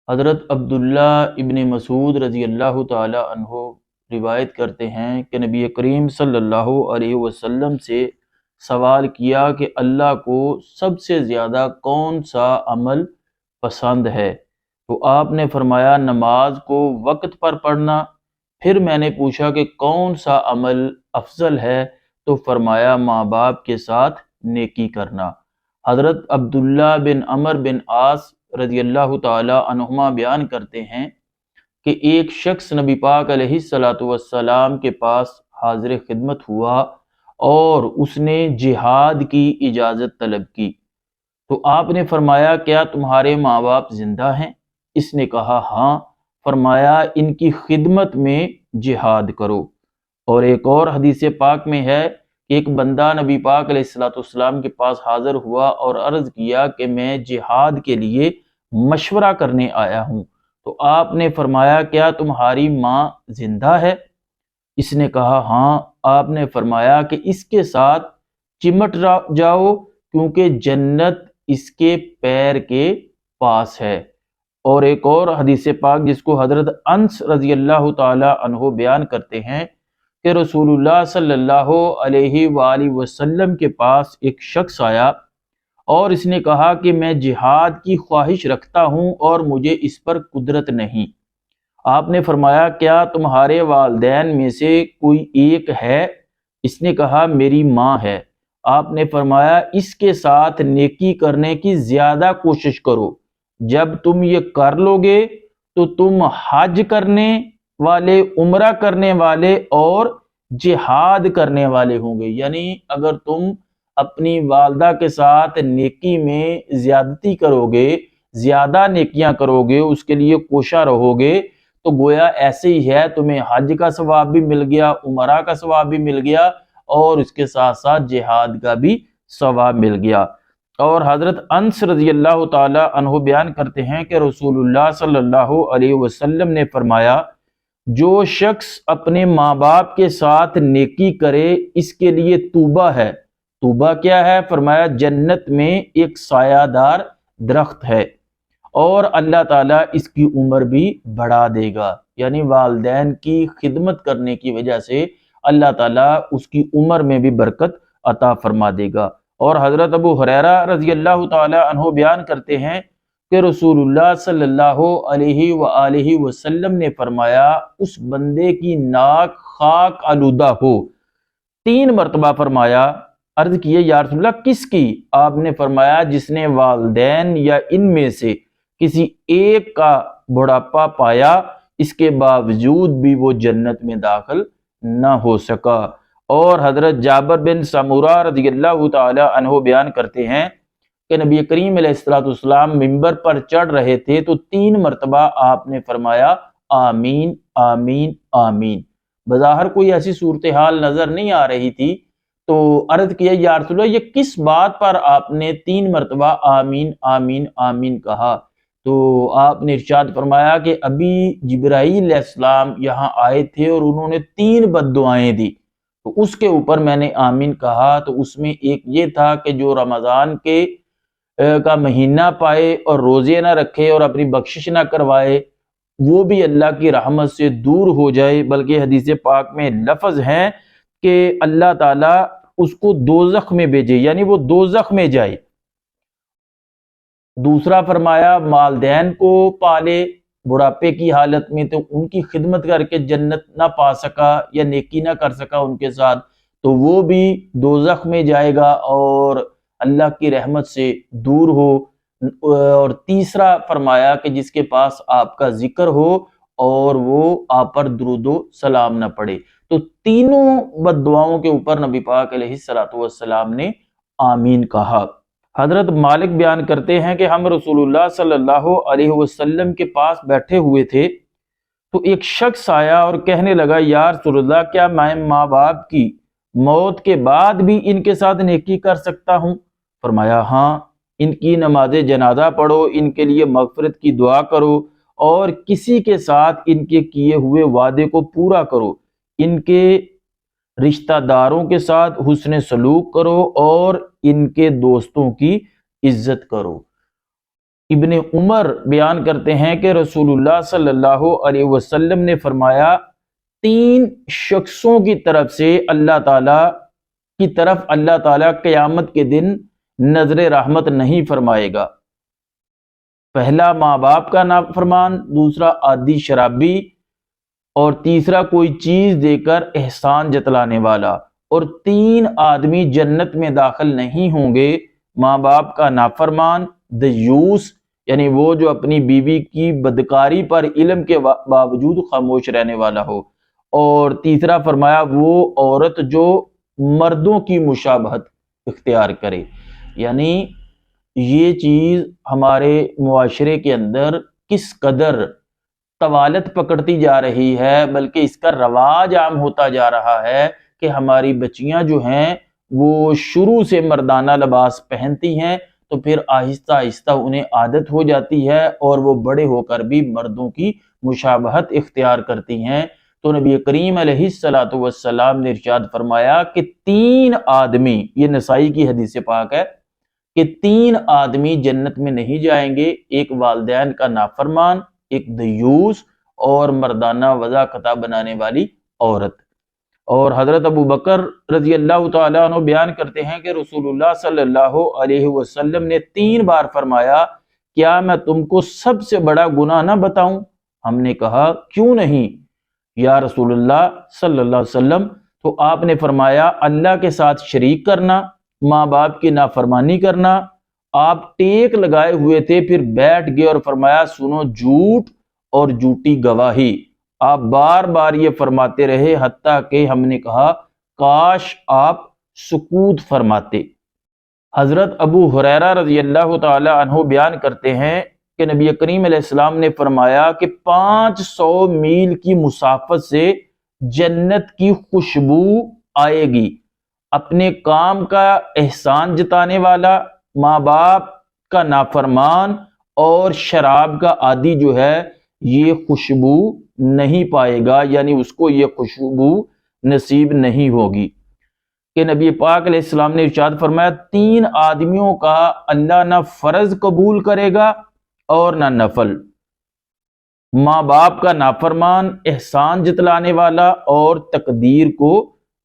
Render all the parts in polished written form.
حضرت عبداللہ ابن مسعود رضی اللہ تعالی عنہ روایت کرتے ہیں کہ نبی کریم صلی اللہ علیہ وسلم سے سوال کیا کہ اللہ کو سب سے زیادہ کون سا عمل پسند ہے؟ تو آپ نے فرمایا نماز کو وقت پر پڑھنا۔ پھر میں نے پوچھا کہ کون سا عمل افضل ہے؟ تو فرمایا ماں باپ کے ساتھ نیکی کرنا۔ حضرت عبداللہ بن عمر بن عاص رضی اللہ تعالی عنہما بیان کرتے ہیں کہ ایک شخص نبی پاک علیہ الصلاۃ والسلام کے پاس حاضر خدمت ہوا اور اس نے جہاد کی اجازت طلب کی، تو آپ نے فرمایا کیا تمہارے ماں باپ زندہ ہیں؟ اس نے کہا ہاں۔ فرمایا ان کی خدمت میں جہاد کرو۔ اور ایک اور حدیث پاک میں ہے کہ ایک بندہ نبی پاک علیہ الصلوۃ والسلام کے پاس حاضر ہوا اور عرض کیا کہ میں جہاد کے لیے مشورہ کرنے آیا ہوں، تو آپ نے فرمایا کیا تمہاری ماں زندہ ہے؟ اس نے کہا ہاں۔ آپ نے فرمایا کہ اس کے ساتھ چمٹ جاؤ کیونکہ جنت اس کے پیر کے پاس ہے۔ اور ایک اور حدیث پاک جس کو حضرت انس رضی اللہ تعالی عنہ بیان کرتے ہیں کہ رسول اللہ صلی اللہ علیہ وآلہ وسلم کے پاس ایک شخص آیا اور اس نے کہا کہ میں جہاد کی خواہش رکھتا ہوں اور مجھے اس پر قدرت نہیں۔ آپ نے فرمایا کیا تمہارے والدین میں سے کوئی ایک ہے؟ اس نے کہا میری ماں ہے۔ آپ نے فرمایا اس کے ساتھ نیکی کرنے کی زیادہ کوشش کرو، جب تم یہ کر لو گے تو تم حج کرنے والے، عمرہ کرنے والے اور جہاد کرنے والے ہوں گے۔ یعنی اگر تم اپنی والدہ کے ساتھ نیکی میں زیادتی کرو گے، زیادہ نیکیاں کرو گے، اس کے لیے کوشاں رہو گے، تو گویا ایسے ہی ہے تمہیں حج کا ثواب بھی مل گیا، عمرہ کا ثواب بھی مل گیا اور اس کے ساتھ ساتھ جہاد کا بھی ثواب مل گیا۔ اور حضرت انس رضی اللہ تعالی عنہ بیان کرتے ہیں کہ رسول اللہ صلی اللہ علیہ وسلم نے فرمایا جو شخص اپنے ماں باپ کے ساتھ نیکی کرے اس کے لیے توبہ ہے۔ توبہ کیا ہے؟ فرمایا جنت میں ایک سایہ دار درخت ہے اور اللہ تعالیٰ اس کی عمر بھی بڑھا دے گا۔ یعنی والدین کی خدمت کرنے کی وجہ سے اللہ تعالیٰ اس کی عمر میں بھی برکت عطا فرما دے گا۔ اور حضرت ابو ہریرہ رضی اللہ تعالی عنہ بیان کرتے ہیں کہ رسول اللہ صلی اللہ علیہ وآلہ وسلم نے فرمایا اس بندے کی ناک خاک آلودہ ہو۔ 3 مرتبہ فرمایا۔ عرض کیے یا رسول اللہ کس کی؟ آپ نے فرمایا جس نے والدین یا ان میں سے کسی ایک کا بڑھاپا پایا، اس کے باوجود بھی وہ جنت میں داخل نہ ہو سکا۔ اور حضرت جابر بن سمورہ رضی اللہ تعالی عنہ بیان کرتے ہیں کہ نبی کریم علیہ الصلوۃ والسلام ممبر پر چڑھ رہے تھے تو 3 مرتبہ آپ نے فرمایا آمین آمین آمین۔ بظاہر کوئی ایسی صورتحال نظر نہیں آ رہی تھی، تو عرض کیا یا رسول اللہ یہ کس بات پر آپ نے 3 مرتبہ آمین آمین آمین کہا؟ تو آپ نے ارشاد فرمایا کہ ابھی جبرائیل علیہ السلام یہاں آئے تھے اور انہوں نے 3 بد دعائیں دی، تو اس کے اوپر میں نے آمین کہا۔ تو اس میں ایک یہ تھا کہ جو رمضان کا مہینہ پائے اور روزے نہ رکھے اور اپنی بخشش نہ کروائے وہ بھی اللہ کی رحمت سے دور ہو جائے، بلکہ حدیث پاک میں لفظ ہیں کہ اللہ تعالیٰ اس کو دوزخ میں بھیجے، یعنی وہ دوزخ میں جائے۔ دوسرا فرمایا والدین کو پالے بڑھاپے کی حالت میں، تو ان کی خدمت کر کے جنت نہ پا سکا یا نیکی نہ کر سکا ان کے ساتھ، تو وہ بھی دوزخ میں جائے گا اور اللہ کی رحمت سے دور ہو۔ اور تیسرا فرمایا کہ جس کے پاس آپ کا ذکر ہو اور وہ آپ پر درود و سلام نہ پڑے۔ تو تینوں بد دعاؤں کے اوپر نبی پاک علیہ الصلوۃ والسلام نے آمین کہا۔ حضرت مالک بیان کرتے ہیں کہ ہم رسول اللہ صلی اللہ علیہ وسلم کے پاس بیٹھے ہوئے تھے تو ایک شخص آیا اور کہنے لگا یا رسول اللہ کیا میں ماں باپ کی موت کے بعد بھی ان کے ساتھ نیکی کر سکتا ہوں؟ فرمایا ہاں، ان کی نماز جنازہ پڑھو، ان کے لیے مغفرت کی دعا کرو اور کسی کے ساتھ ان کے کیے ہوئے وعدے کو پورا کرو، ان کے رشتہ داروں کے ساتھ حسن سلوک کرو اور ان کے دوستوں کی عزت کرو۔ ابن عمر بیان کرتے ہیں کہ رسول اللہ صلی اللہ علیہ وسلم نے فرمایا 3 شخصوں کی طرف سے اللہ تعالیٰ قیامت کے دن نظر رحمت نہیں فرمائے گا۔ پہلا ماں باپ کا نافرمان، دوسرا عادی شرابی، اور تیسرا کوئی چیز دے کر احسان جتلانے والا۔ اور 3 آدمی جنت میں داخل نہیں ہوں گے، ماں باپ کا نافرمان، دیوس یعنی وہ جو اپنی بیوی کی بدکاری پر علم کے باوجود خاموش رہنے والا ہو، اور تیسرا فرمایا وہ عورت جو مردوں کی مشابہت اختیار کرے۔ یعنی یہ چیز ہمارے معاشرے کے اندر کس قدر طوالت پکڑتی جا رہی ہے، بلکہ اس کا رواج عام ہوتا جا رہا ہے کہ ہماری بچیاں جو ہیں وہ شروع سے مردانہ لباس پہنتی ہیں، تو پھر آہستہ آہستہ انہیں عادت ہو جاتی ہے اور وہ بڑے ہو کر بھی مردوں کی مشابہت اختیار کرتی ہیں۔ تو نبی کریم علیہ الصلوۃ والسلام نے ارشاد فرمایا کہ 3 آدمی، یہ نسائی کی حدیث پاک ہے، کہ 3 آدمی جنت میں نہیں جائیں گے، ایک والدین کا نافرمان، ایک دیوس، اور مردانہ وضاقتہ بنانے والی عورت۔ اور حضرت ابو بکر رضی اللہ تعالیٰ عنہ بیان کرتے ہیں کہ رسول اللہ صلی اللہ علیہ وسلم نے 3 بار فرمایا، کیا میں تم کو سب سے بڑا گناہ نہ بتاؤں؟ ہم نے کہا کیوں نہیں یا رسول اللہ صلی اللہ علیہ وسلم؟ تو آپ نے فرمایا اللہ کے ساتھ شریک کرنا، ماں باپ کی نافرمانی کرنا۔ آپ ٹیک لگائے ہوئے تھے، پھر بیٹھ گئے اور فرمایا سنو جھوٹ اور جھوٹی گواہی۔ آپ بار بار یہ فرماتے رہے حتیٰ کہ ہم نے کہا کاش آپ سکوت فرماتے۔ حضرت ابو ہریرہ رضی اللہ تعالی عنہ بیان کرتے ہیں کہ نبی کریم علیہ السلام نے فرمایا کہ 500 میل کی مسافت سے جنت کی خوشبو آئے گی۔ اپنے کام کا احسان جتانے والا، ماں باپ کا نافرمان اور شراب کا عادی جو ہے یہ خوشبو نہیں پائے گا، یعنی اس کو یہ خوشبو نصیب نہیں ہوگی۔ کہ نبی پاک علیہ السلام نے ارشاد فرمایا 3 آدمیوں کا اللہ نہ فرض قبول کرے گا اور نہ نفل، ماں باپ کا نافرمان، احسان جتلانے والا اور تقدیر کو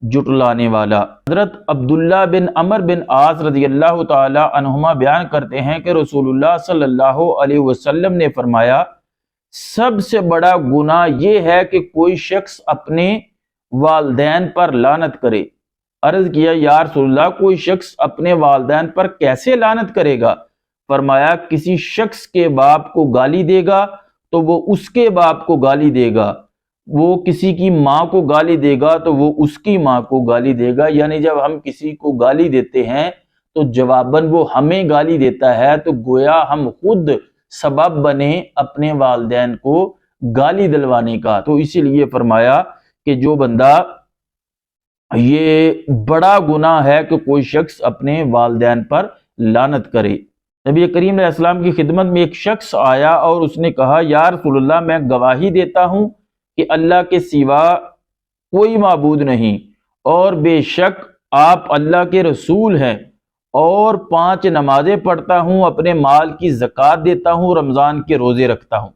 جٹلانے والا۔ حضرت عبداللہ بن عمر بن عاص رضی اللہ تعالی عنہما بیان کرتے ہیں کہ رسول اللہ صلی اللہ علیہ وسلم نے فرمایا سب سے بڑا گناہ یہ ہے کہ کوئی شخص اپنے والدین پر لعنت کرے۔ عرض کیا یا رسول اللہ کوئی شخص اپنے والدین پر کیسے لعنت کرے گا؟ فرمایا کسی شخص کے باپ کو گالی دے گا تو وہ اس کے باپ کو گالی دے گا، وہ کسی کی ماں کو گالی دے گا تو وہ اس کی ماں کو گالی دے گا۔ یعنی جب ہم کسی کو گالی دیتے ہیں تو جواباً وہ ہمیں گالی دیتا ہے، تو گویا ہم خود سبب بنے اپنے والدین کو گالی دلوانے کا۔ تو اسی لیے فرمایا کہ جو بندہ یہ بڑا گناہ ہے کہ کوئی شخص اپنے والدین پر لعنت کرے۔ نبی کریم علیہ السلام کی خدمت میں ایک شخص آیا اور اس نے کہا یا رسول اللہ میں گواہی دیتا ہوں کہ اللہ کے سوا کوئی معبود نہیں، اور بے شک آپ اللہ کے رسول ہیں، اور 5 نمازیں پڑھتا ہوں، اپنے مال کی زکوٰۃ دیتا ہوں، رمضان کے روزے رکھتا ہوں۔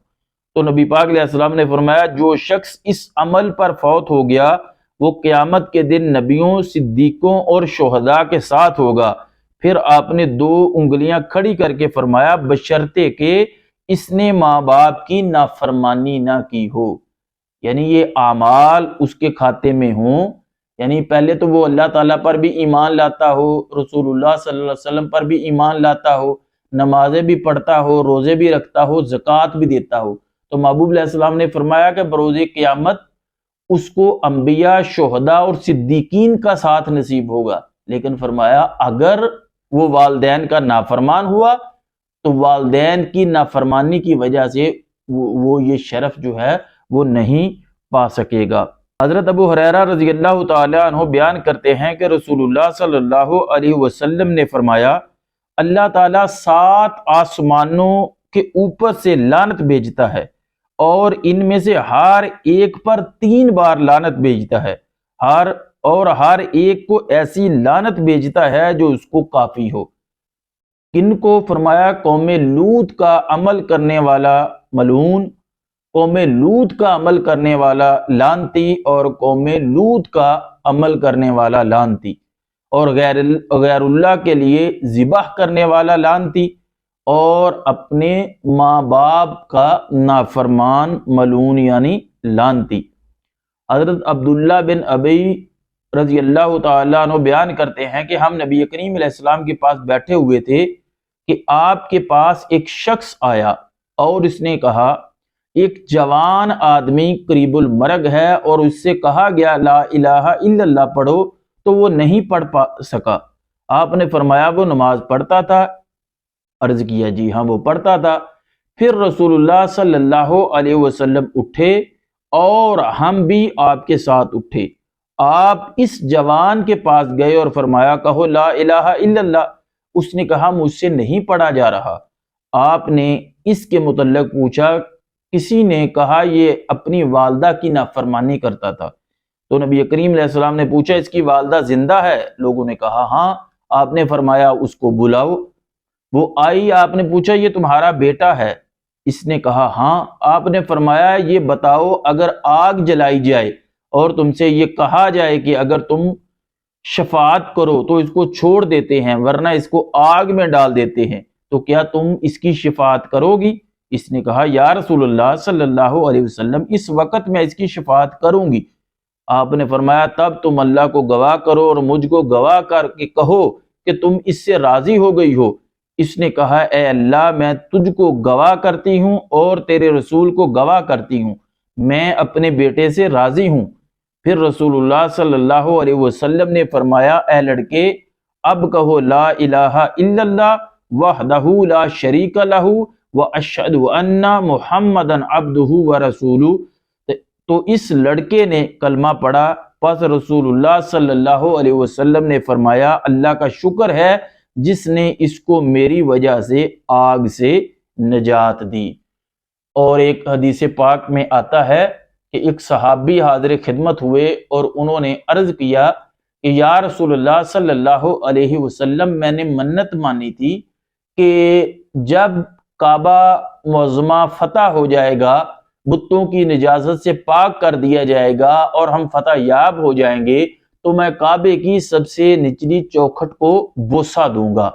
تو نبی پاک علیہ السلام نے فرمایا جو شخص اس عمل پر فوت ہو گیا وہ قیامت کے دن نبیوں، صدیقوں اور شہداء کے ساتھ ہوگا۔ پھر آپ نے 2 انگلیاں کھڑی کر کے فرمایا بشرطے کہ اس نے ماں باپ کی نافرمانی نہ کی ہو، یعنی یہ اعمال اس کے کھاتے میں ہوں، یعنی پہلے تو وہ اللہ تعالیٰ پر بھی ایمان لاتا ہو، رسول اللہ صلی اللہ علیہ وسلم پر بھی ایمان لاتا ہو، نمازیں بھی پڑھتا ہو، روزے بھی رکھتا ہو، زکوٰۃ بھی دیتا ہو۔ تو محبوب علیہ السلام نے فرمایا کہ بروز قیامت اس کو انبیاء، شہداء اور صدیقین کا ساتھ نصیب ہوگا۔ لیکن فرمایا اگر وہ والدین کا نافرمان ہوا تو والدین کی نافرمانی کی وجہ سے وہ یہ شرف جو ہے وہ نہیں پا سکے گا۔ حضرت ابو ہریرہ رضی اللہ تعالی عنہ بیان کرتے ہیں کہ رسول اللہ صلی اللہ علیہ وسلم نے فرمایا اللہ تعالیٰ 7 آسمانوں کے اوپر سے لعنت بھیجتا ہے اور ان میں سے ہر ایک پر 3 بار لعنت بھیجتا ہے، ہر ایک کو ایسی لعنت بھیجتا ہے جو اس کو کافی ہو۔ کن کو؟ فرمایا قوم لوط کا عمل کرنے والا ملعون، قوم لوط کا عمل کرنے والا لعنتی، اور قوم لوط کا عمل کرنے والا لعنتی، اور غیر اللہ کے لیے ذبح کرنے والا لعنتی، اور اپنے ماں باپ کا نافرمان ملعون یعنی لعنتی۔ حضرت عبداللہ بن ابی رضی اللہ تعالیٰ عنہ بیان کرتے ہیں کہ ہم نبی کریم علیہ السلام کے پاس بیٹھے ہوئے تھے کہ آپ کے پاس ایک شخص آیا اور اس نے کہا ایک جوان آدمی قریب المرگ ہے اور اس سے کہا گیا لا الہ الا اللہ پڑھو تو وہ نہیں پڑھ سکا۔ آپ نے فرمایا وہ نماز پڑھتا تھا؟ عرض کیا جی ہاں وہ پڑھتا تھا۔ پھر رسول اللہ صلی اللہ علیہ وسلم اٹھے اور ہم بھی آپ کے ساتھ اٹھے۔ آپ اس جوان کے پاس گئے اور فرمایا کہو لا الہ الا اللہ۔ اس نے کہا مجھ سے نہیں پڑھا جا رہا۔ آپ نے اس کے متعلق پوچھا، کسی نے کہا یہ اپنی والدہ کی نافرمانی کرتا تھا۔ تو نبی کریم علیہ السلام نے پوچھا اس کی والدہ زندہ ہے؟ لوگوں نے کہا ہاں۔ آپ نے فرمایا اس کو بلاؤ۔ وہ آئی، آپ نے پوچھا یہ تمہارا بیٹا ہے؟ اس نے کہا ہاں۔ آپ نے فرمایا یہ بتاؤ اگر آگ جلائی جائے اور تم سے یہ کہا جائے کہ اگر تم شفاعت کرو تو اس کو چھوڑ دیتے ہیں ورنہ اس کو آگ میں ڈال دیتے ہیں، تو کیا تم اس کی شفاعت کرو گی؟ اس نے کہا یا رسول اللہ صلی اللہ علیہ وسلم اس وقت میں اس کی شفاعت کروں گی۔ آپ نے فرمایا تب تم اللہ کو گواہ کرو اور مجھ کو گواہ کر کے کہو کہ تم اس سے راضی ہو گئی ہو۔ اس نے کہا اے اللہ میں تجھ کو گواہ کرتی ہوں اور تیرے رسول کو گواہ کرتی ہوں، میں اپنے بیٹے سے راضی ہوں۔ پھر رسول اللہ صلی اللہ علیہ وسلم نے فرمایا اے لڑکے اب کہو لا الہ الا اللہ وحدہ لا شریک لہ واشہد ان محمدا عبدہ ورسولہ۔ تو اس لڑکے نے کلمہ پڑھا، پس رسول اللہ صلی اللہ علیہ وسلم نے فرمایا اللہ کا شکر ہے جس نے اس کو میری وجہ سے آگ سے نجات دی۔ اور ایک حدیث پاک میں آتا ہے کہ ایک صحابی حاضر خدمت ہوئے اور انہوں نے عرض کیا کہ یا رسول اللہ صلی اللہ علیہ وسلم میں نے منت مانی تھی کہ جب کعبہ معظمہ فتح ہو جائے گا، بتوں کی نجاست سے پاک کر دیا جائے گا اور ہم فتح یاب ہو جائیں گے تو میں کعبے کی سب سے نچلی چوکھٹ کو بوسہ دوں گا۔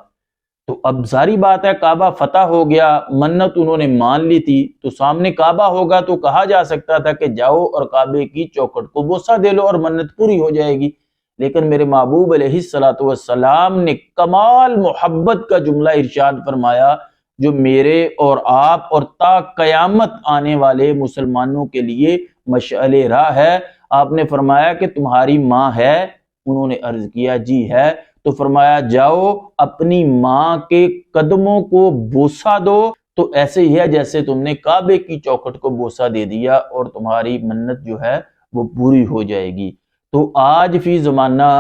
تو اب ظاہری بات ہے کعبہ فتح ہو گیا، منت انہوں نے مان لی تھی، تو سامنے کعبہ ہوگا تو کہا جا سکتا تھا کہ جاؤ اور کعبے کی چوکھٹ کو بوسہ دے لو اور منت پوری ہو جائے گی۔ لیکن میرے محبوب علیہ الصلوۃ والسلام نے کمال محبت کا جملہ ارشاد فرمایا جو میرے اور آپ اور تا قیامت آنے والے مسلمانوں کے لیے مشعل راہ ہے۔ آپ نے فرمایا کہ تمہاری ماں ہے؟ انہوں نے عرض کیا جی ہے۔ تو فرمایا جاؤ اپنی ماں کے قدموں کو بوسہ دو، تو ایسے ہی ہے جیسے تم نے کعبے کی چوکھٹ کو بوسہ دے دیا اور تمہاری منت جو ہے وہ پوری ہو جائے گی۔ تو آج فی زمانہ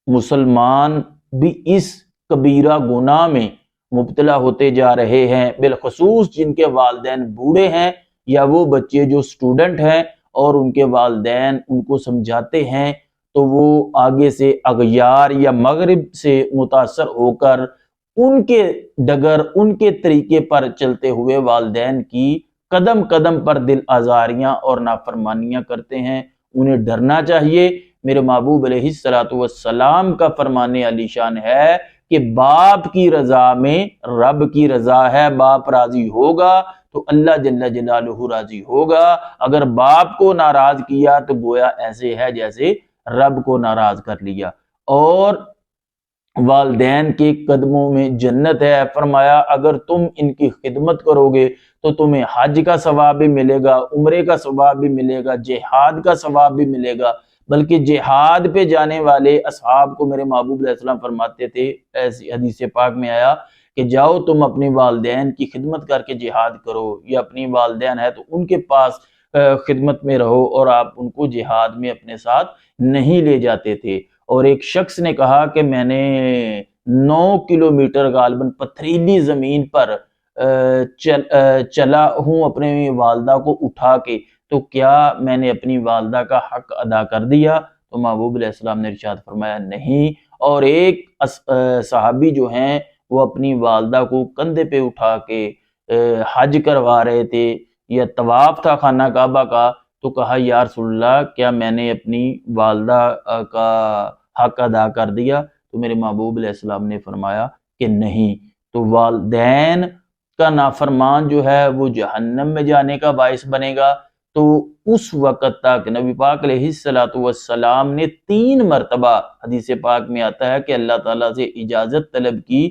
مسلمان بھی اس کبیرہ گناہ میں مبتلا ہوتے جا رہے ہیں، بالخصوص جن کے والدین بوڑھے ہیں یا وہ بچے جو سٹوڈنٹ ہیں اور ان کے والدین ان کو سمجھاتے ہیں تو وہ آگے سے اغیار یا مغرب سے متاثر ہو کر ان کے ڈگر ان کے طریقے پر چلتے ہوئے والدین کی قدم قدم پر دل آزاریاں اور نافرمانیاں کرتے ہیں۔ انہیں ڈرنا چاہیے۔ میرے محبوب علیہ الصلوۃ والسلام کا فرمان علی شان ہے کہ باپ کی رضا میں رب کی رضا ہے، باپ راضی ہوگا تو اللہ جل جلالہ راضی ہوگا، اگر باپ کو ناراض کیا تو گویا ایسے ہے جیسے رب کو ناراض کر لیا۔ اور والدین کے قدموں میں جنت ہے، فرمایا اگر تم ان کی خدمت کرو گے تو تمہیں حج کا ثواب بھی ملے گا، عمرے کا ثواب بھی ملے گا، جہاد کا ثواب بھی ملے گا۔ بلکہ جہاد پہ جانے والے اصحاب کو میرے محبوب علیہ السلام فرماتے تھے، ایسی حدیث پاک میں آیا کہ جاؤ تم اپنی والدین کی خدمت کر کے جہاد کرو، یا اپنی والدین ہے تو ان کے پاس خدمت میں رہو، اور آپ ان کو جہاد میں اپنے ساتھ نہیں لے جاتے تھے۔ اور ایک شخص نے کہا کہ میں نے 9 کلومیٹر غالباً پتھریلی زمین پر چلا ہوں اپنے والدہ کو اٹھا کے، تو کیا میں نے اپنی والدہ کا حق ادا کر دیا؟ تو محبوب علیہ السلام نے ارشاد فرمایا نہیں۔ اور ایک صحابی جو ہیں وہ اپنی والدہ کو کندھے پہ اٹھا کے حج کروا رہے تھے یا طواف تھا خانہ کعبہ کا، تو کہا یا رسول اللہ کیا میں نے اپنی والدہ کا حق ادا کر دیا؟ تو میرے محبوب علیہ السلام نے فرمایا کہ نہیں۔ تو والدین کا نافرمان جو ہے وہ جہنم میں جانے کا باعث بنے گا۔ تو اس وقت تک نبی پاک علیہ السلام نے 3 مرتبہ حدیث پاک میں آتا ہے کہ اللہ تعالیٰ سے اجازت طلب کی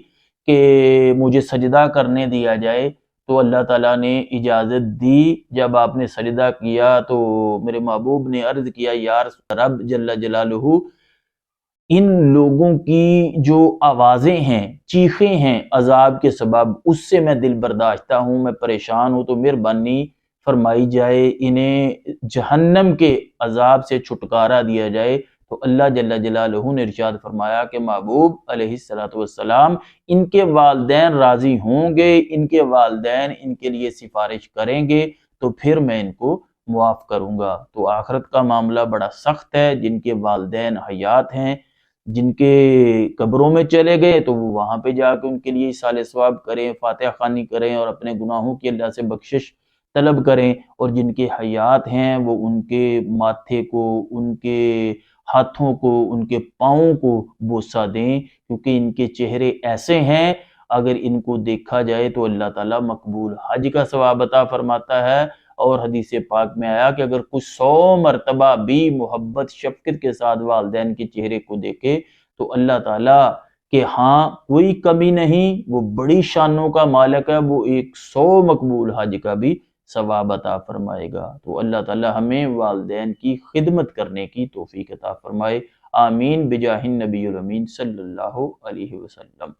کہ مجھے سجدہ کرنے دیا جائے، تو اللہ تعالیٰ نے اجازت دی۔ جب آپ نے سجدہ کیا تو میرے محبوب نے عرض کیا یا رب جل جلالہ، ان لوگوں کی جو آوازیں ہیں، چیخیں ہیں عذاب کے سبب، اس سے میں دل برداشتہ ہوں، میں پریشان ہوں، تو مہربانی فرمائی جائے انہیں جہنم کے عذاب سے چھٹکارا دیا جائے۔ تو اللہ جل جلالہ نے ارشاد فرمایا کہ محبوب علیہ السلام ان کے والدین راضی ہوں گے، ان کے والدین ان کے لیے سفارش کریں گے، تو پھر میں ان کو معاف کروں گا۔ تو آخرت کا معاملہ بڑا سخت ہے۔ جن کے والدین حیات ہیں، جن کے قبروں میں چلے گئے، تو وہ وہاں پہ جا کے ان کے لیے ایصال ثواب کریں، فاتحہ خوانی کریں اور اپنے گناہوں کی اللہ سے بخشش طلب کریں۔ اور جن کے حیات ہیں وہ ان کے ماتھے کو، ان کے ہاتھوں کو، ان کے پاؤں کو بوسہ دیں، کیونکہ ان کے چہرے ایسے ہیں اگر ان کو دیکھا جائے تو اللہ تعالیٰ مقبول حج کا ثواب عطا فرماتا ہے۔ اور حدیث پاک میں آیا کہ اگر کچھ 100 مرتبہ بھی محبت شفقت کے ساتھ والدین کے چہرے کو دیکھے تو اللہ تعالیٰ کہ ہاں کوئی کمی نہیں، وہ بڑی شانوں کا مالک ہے، وہ 100 مقبول حج کا بھی ثواب عطا فرمائے گا۔ تو اللہ تعالیٰ ہمیں والدین کی خدمت کرنے کی توفیق عطا فرمائے، آمین بجاہ النبی الامین صلی اللہ علیہ وسلم۔